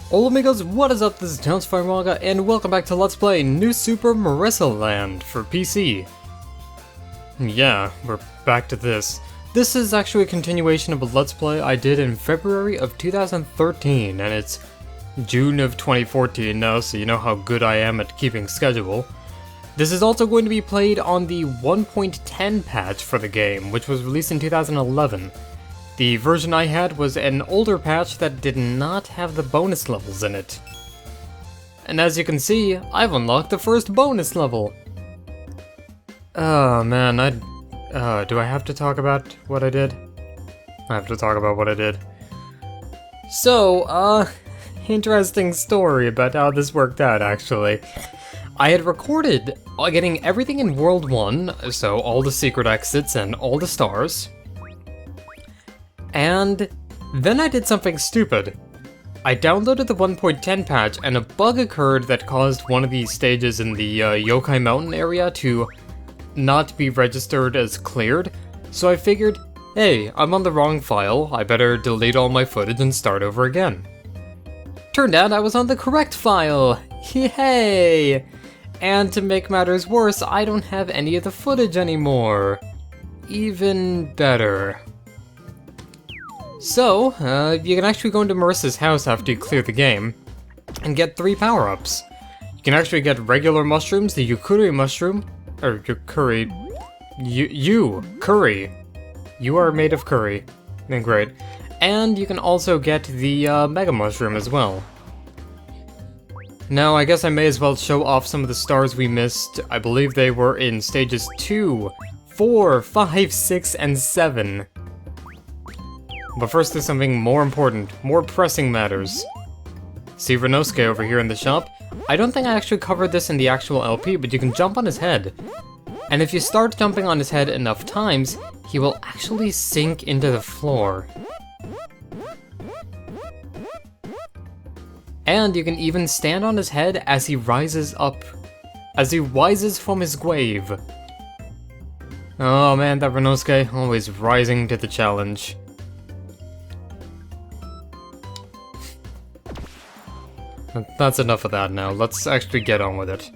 Hola amigos, what is up? This is Townsfire and welcome back to Let's Play New Super Marisa Land for PC. Yeah, we're back to this. This is actually a continuation of a Let's Play I did in February of 2013, and it's June of 2014 now, so you know how good I am at keeping schedule. This is also going to be played on the 1.10 patch for the game, which was released in 2011. The version I had was an older patch that did not have the bonus levels in it. And as you can see, I've unlocked the first bonus level! Oh man, do I have to talk about what I did? I have to talk about what I did. So, interesting story about how this worked out, actually. I had recorded getting everything in World 1, so all the secret exits and all the stars. And then I did something stupid. I downloaded the 1.10 patch and a bug occurred that caused one of these stages in the Yokai Mountain area to not be registered as cleared, so I figured, hey, I'm on the wrong file, I better delete all my footage and start over again. Turned out I was on the correct file! Yay! And to make matters worse, I don't have any of the footage anymore. Even better. So, you can actually go into Marisa's house after you clear the game, and get 3 power-ups. You can actually get regular mushrooms, the Yukuri mushroom, or Yukuri, curry. You are made of curry. Then great. And you can also get the Mega Mushroom as well. Now, I guess I may as well show off some of the stars we missed. I believe they were in stages 2, 4, 5, 6, and 7. But first there's something more important, more pressing matters. See Renosuke over here in the shop? I don't think I actually covered this in the actual LP, but you can jump on his head. And if you start jumping on his head enough times, he will actually sink into the floor. And you can even stand on his head as he rises up, as he rises from his grave. Oh man, that Renosuke, always rising to the challenge. That's enough of that now, let's actually get on with it.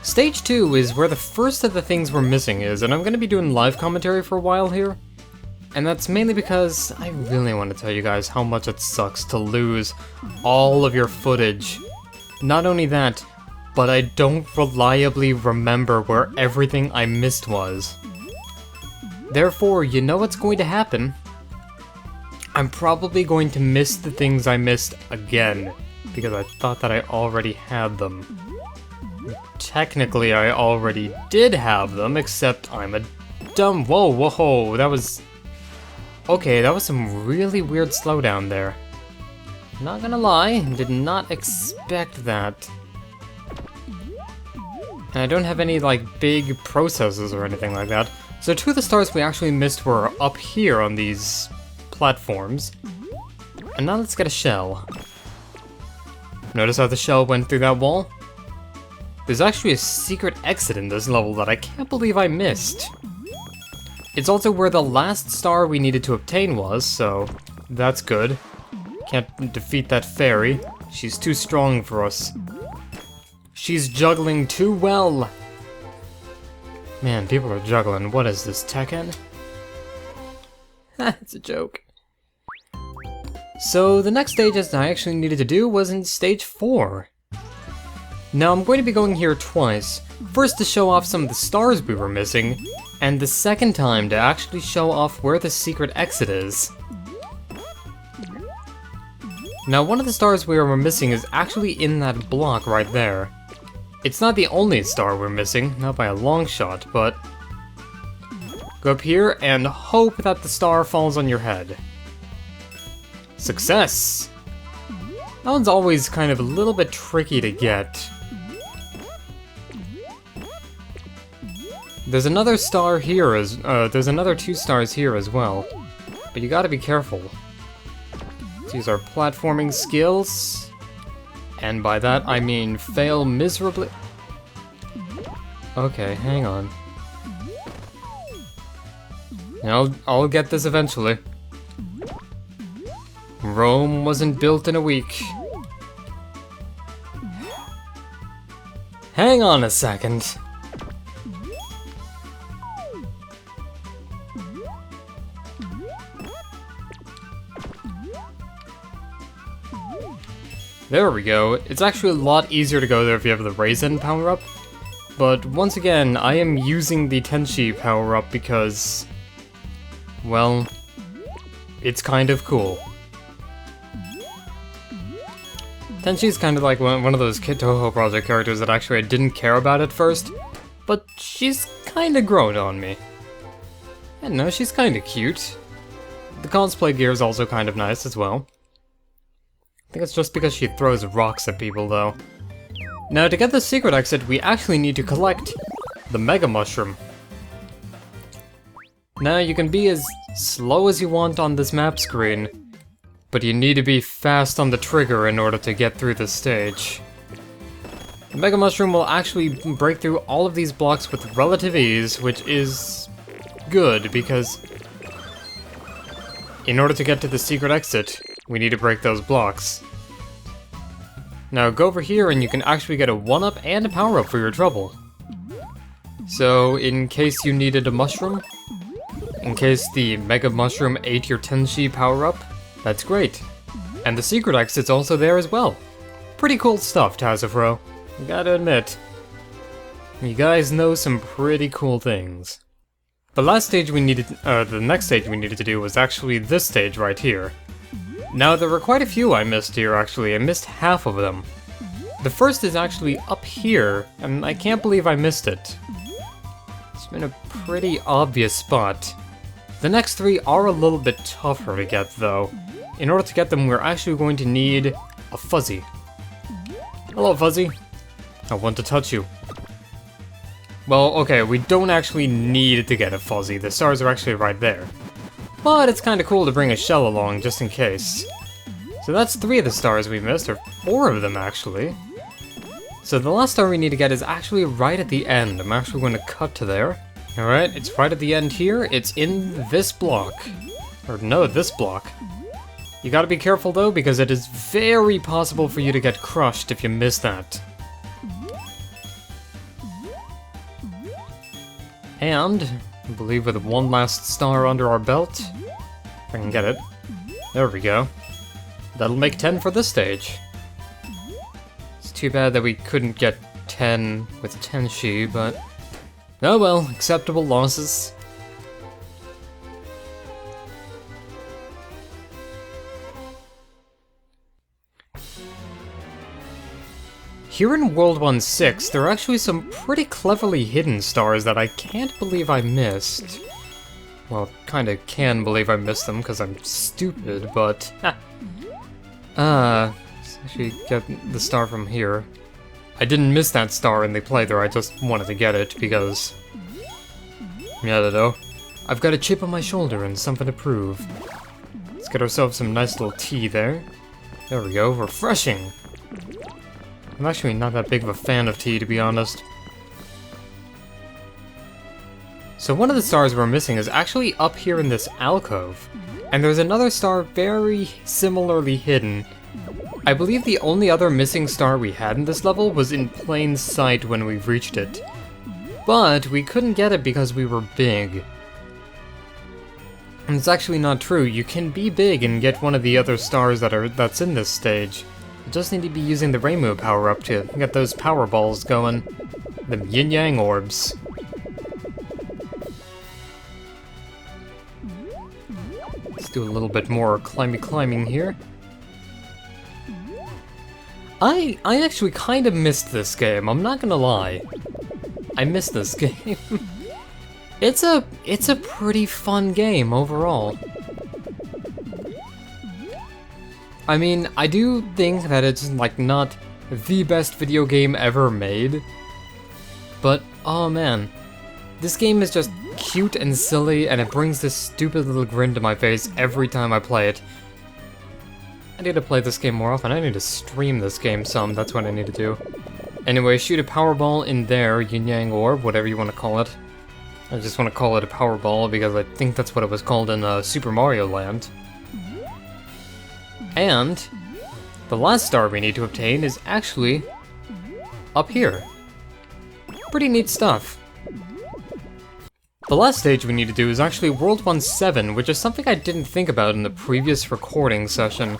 Stage 2 is where the first of the things we're missing is, and I'm going to be doing live commentary for a while here. And that's mainly because I really want to tell you guys how much it sucks to lose all of your footage. Not only that, but I don't reliably remember where everything I missed was. Therefore, you know what's going to happen. I'm probably going to miss the things I missed again, because I thought that I already had them. Technically, I already did have them, except I'm a dumb— whoa, that was— okay, that was some really weird slowdown there. Not gonna lie, did not expect that. And I don't have any, like, big processors or anything like that, so 2 of the stars we actually missed were up here on these platforms. And now let's get a shell. Notice how the shell went through that wall? There's actually a secret exit in this level that I can't believe I missed. It's also where the last star we needed to obtain was, so that's good. Can't defeat that fairy. She's too strong for us. She's juggling too well. Man, people are juggling. What is this, Tekken? It's a joke. So the next stage that I actually needed to do was in stage 4. Now I'm going to be going here twice. First to show off some of the stars we were missing, and the second time to actually show off where the secret exit is. Now one of the stars we were missing is actually in that block right there. It's not the only star we're missing, not by a long shot, but go up here and hope that the star falls on your head. Success! That one's always kind of a little bit tricky to get. There's another star here there's another 2 stars here as well, but you gotta be careful. Let's use our platforming skills, and by that I mean fail miserably. Okay, hang on. I'll get this eventually. Rome wasn't built in a week. Hang on a second. There we go. It's actually a lot easier to go there if you have the Raisin power-up. But once again, I am using the Tenshi power-up because, well, it's kind of cool. Tenshi's kind of like one of those Kid Toho project characters that actually I didn't care about at first, but she's kind of grown on me. I don't know, she's kind of cute. The cosplay gear is also kind of nice as well. I think it's just because she throws rocks at people, though. Now, to get the secret exit, we actually need to collect the Mega Mushroom. Now, you can be as slow as you want on this map screen, but you need to be fast on the trigger in order to get through the stage. The Mega Mushroom will actually break through all of these blocks with relative ease, which is good, because in order to get to the secret exit, we need to break those blocks. Now go over here and you can actually get a 1-up and a power-up for your trouble. So, in case you needed a mushroom, in case the Mega Mushroom ate your Tenshi power-up, that's great. And the secret exit's also there as well. Pretty cool stuff, Tazafro. I gotta admit. You guys know some pretty cool things. The next stage we needed to do was actually this stage right here. Now, there were quite a few I missed here, actually. I missed half of them. The first is actually up here, and I can't believe I missed it. It's been a pretty obvious spot. The next three are a little bit tougher to get, though. In order to get them, we're actually going to need a Fuzzy. Hello, Fuzzy. I want to touch you. Well, okay, we don't actually need to get a Fuzzy. The stars are actually right there. But it's kind of cool to bring a shell along, just in case. So that's 3 of the stars we missed, or 4 of them, actually. So the last star we need to get is actually right at the end. I'm actually going to cut to there. Alright, it's right at the end here. It's in this block. Or no, this block. You gotta be careful, though, because it is very possible for you to get crushed if you miss that. And I believe with one last star under our belt, if I can get it. There we go. That'll make 10 for this stage. It's too bad that we couldn't get 10 with Tenshi, but oh well, acceptable losses. Here in World 1-6, there are actually some pretty cleverly hidden stars that I can't believe I missed. Well, kinda can believe I missed them because I'm stupid, but let's actually get the star from here. I didn't miss that star in the playthrough, I just wanted to get it because, yeah, I don't know. I've got a chip on my shoulder and something to prove. Let's get ourselves some nice little tea there. There we go, refreshing! I'm actually not that big of a fan of tea, to be honest. So one of the stars we're missing is actually up here in this alcove. And there's another star very similarly hidden. I believe the only other missing star we had in this level was in plain sight when we reached it. But we couldn't get it because we were big. And it's actually not true. You can be big and get one of the other stars that's in this stage. You just need to be using the Reimu power-up to get those power balls going. The yin-yang orbs. Let's do a little bit more climbing here. I actually kind of missed this game, I'm not gonna lie. I missed this game. It's a pretty fun game overall. I mean, I do think that it's, like, not the best video game ever made. But, oh man. This game is just cute and silly, and it brings this stupid little grin to my face every time I play it. I need to play this game more often. I need to stream this game some, that's what I need to do. Anyway, shoot a power ball in there, yin-yang orb, whatever you want to call it. I just want to call it a power ball because I think that's what it was called in Super Mario Land. And the last star we need to obtain is actually up here. Pretty neat stuff. The last stage we need to do is actually World 1-7, which is something I didn't think about in the previous recording session.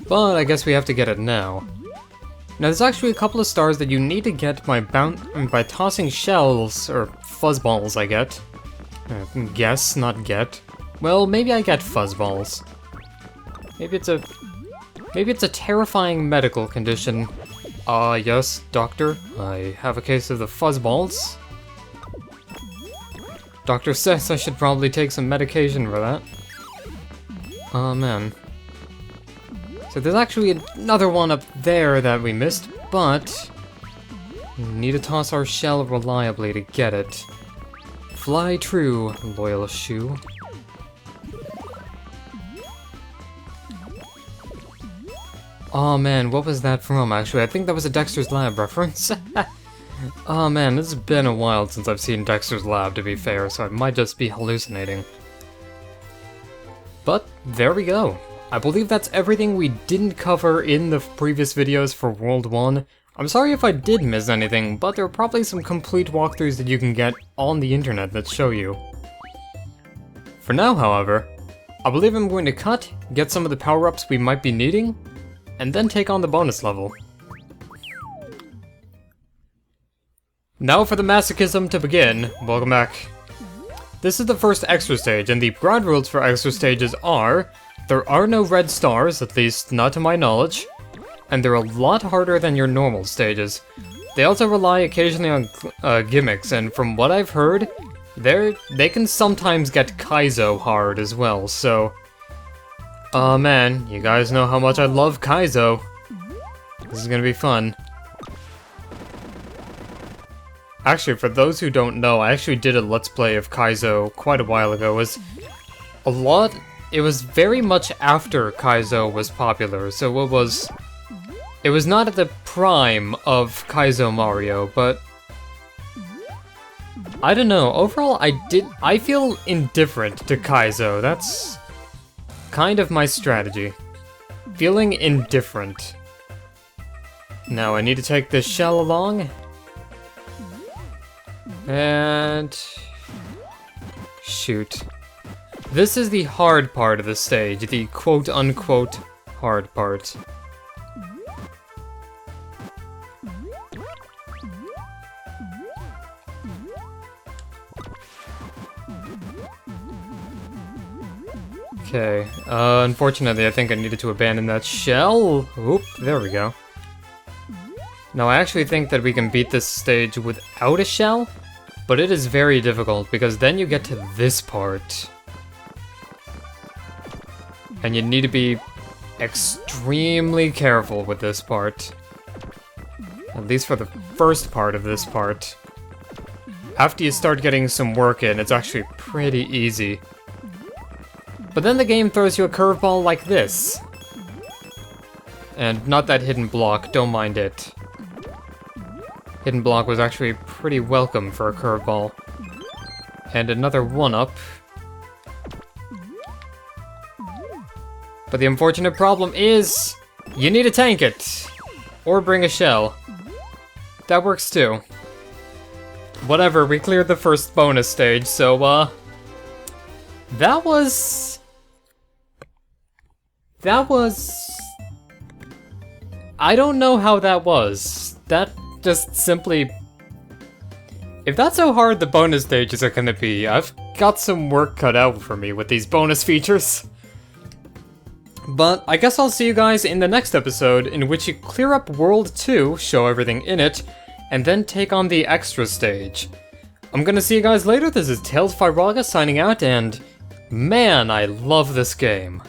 But I guess we have to get it now. Now there's actually a couple of stars that you need to get by tossing shells, or fuzzballs I get. Guess, not get. Well, maybe I get fuzzballs. Maybe it's a terrifying medical condition. Yes, doctor, I have a case of the fuzzballs. Doctor says I should probably take some medication for that. Oh man. So there's actually another one up there that we missed, but we need to toss our shell reliably to get it. Fly true, loyal shoe. Oh man, what was that from actually? I think that was a Dexter's Lab reference. Oh man, this has been a while since I've seen Dexter's Lab, to be fair, so I might just be hallucinating. But there we go. I believe that's everything we didn't cover in the previous videos for World 1. I'm sorry if I did miss anything, but there are probably some complete walkthroughs that you can get on the internet that show you. For now, however, I believe I'm going to cut, get some of the power-ups we might be needing, and then take on the bonus level. Now for the masochism to begin. Welcome back. This is the first extra stage, and the ground rules for extra stages are: there are no red stars, at least not to my knowledge, and they're a lot harder than your normal stages. They also rely occasionally on gimmicks, and from what I've heard, they can sometimes get Kaizo hard as well, so... Oh man, you guys know how much I love Kaizo. This is gonna be fun. Actually, for those who don't know, I actually did a Let's Play of Kaizo quite a while ago. It was very much after Kaizo was popular, so it was not at the prime of Kaizo Mario, but I don't know, overall I feel indifferent to Kaizo. That's kind of my strategy. Feeling indifferent. Now I need to take this shell along. And... shoot. This is the hard part of the stage, the quote-unquote hard part. Okay, unfortunately I think I needed to abandon that shell. Oop, there we go. Now I actually think that we can beat this stage without a shell, but it is very difficult because then you get to this part. And you need to be extremely careful with this part. At least for the first part of this part. After you start getting some work in, it's actually pretty easy. But then the game throws you a curveball like this. And not that hidden block, don't mind it. Hidden block was actually pretty welcome for a curveball. And another one-up. But the unfortunate problem is, you need to tank it! Or bring a shell. That works too. Whatever, we cleared the first bonus stage, so, that was... I don't know how that was. That just simply... If that's how hard the bonus stages are gonna be, I've got some work cut out for me with these bonus features. But I guess I'll see you guys in the next episode, in which you clear up World 2, show everything in it, and then take on the extra stage. I'm gonna see you guys later. This is Tails Firaga signing out, and man, I love this game.